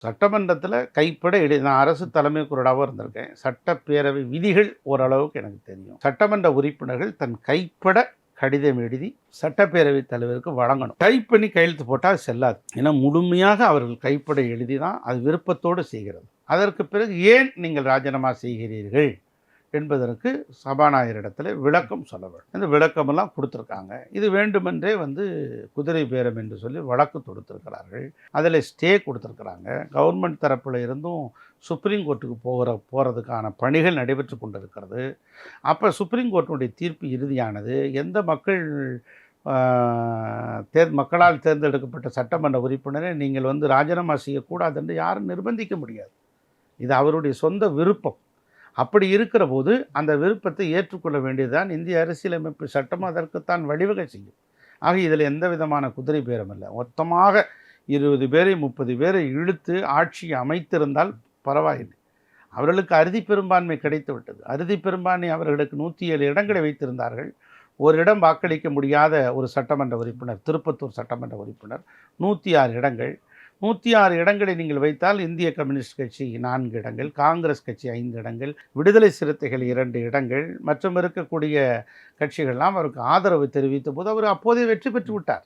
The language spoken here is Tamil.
சட்டமன்றத்தில் கைப்பட நான் அரசு தலைமை குரடாகவும் இருந்திருக்கேன். சட்டப்பேரவை விதிகள் ஓரளவுக்கு எனக்கு தெரியும். சட்டமன்ற உறுப்பினர்கள் தன் கைப்பட கடிதம் எழுதி சட்டப்பேரவைத் தலைவருக்கு வழங்கணும். டைப் பண்ணி கையெழுத்து போட்டால் செல்லாது. ஏன்னா முழுமையாக அவர்கள் கைப்பட எழுதி தான் அது விருப்பத்தோடு செய்கிறது. அதற்கு பிறகு ஏன் நீங்கள் ராஜினாமா செய்கிறீர்கள் என்பதற்கு சபாநாயகரிடத்தில் விளக்கம் சொல்ல வேண்டும். இந்த விளக்கமெல்லாம் கொடுத்துருக்காங்க. இது வேண்டுமென்றே குதிரை பேரம் என்று சொல்லி வழக்கு தொடுத்திருக்கிறார்கள். அதில் ஸ்டே கொடுத்துருக்குறாங்க. கவர்மெண்ட் தரப்பில் இருந்தும் சுப்ரீம் கோர்ட்டுக்கு போகிறதுக்கான பணிகள் நடைபெற்று கொண்டிருக்கிறது. அப்போ சுப்ரீம் கோர்ட்டினுடைய தீர்ப்பு இறுதியானது. எந்த மக்களால் தேர்ந்தெடுக்கப்பட்ட சட்டமன்ற உறுப்பினரை நீங்கள் ராஜினாமா செய்யக்கூடாது என்று யாரும் நிர்பந்திக்க முடியாது. இது அவருடைய சொந்த விருப்பம். அப்படி இருக்கிற போது அந்த விருப்பத்தை ஏற்றுக்கொள்ள வேண்டியதுதான் இந்திய அரசியலமைப்பு சட்டம் அதற்குத்தான் வழிவகை செய்யும். ஆக இதில் எந்த விதமான குதிரை பேரம் இல்லை. மொத்தமாக 20 பேரை 30 பேரை இழுத்து ஆட்சியை அமைத்திருந்தால் பரவாயில்லை. அவர்களுக்கு அறுதி பெரும்பான்மை கிடைத்து விட்டது. அறுதி பெரும்பான்மை அவர்களுக்கு 107 இடங்களை வைத்திருந்தார்கள். ஒரு இடம் வாக்களிக்க முடியாத ஒரு சட்டமன்ற உறுப்பினர், திருப்பத்தூர் சட்டமன்ற உறுப்பினர், 106 இடங்கள். 106 இடங்களை நீங்கள் வைத்தால் இந்திய கம்யூனிஸ்ட் கட்சி 4 இடங்கள், காங்கிரஸ் கட்சி 5 இடங்கள், விடுதலை சிறுத்தைகள் 2 இடங்கள் மற்றும் இருக்கக்கூடிய கட்சிகள்லாம் அவருக்கு ஆதரவு தெரிவித்த போது அவர் அப்போதே வெற்றி பெற்று விட்டார்.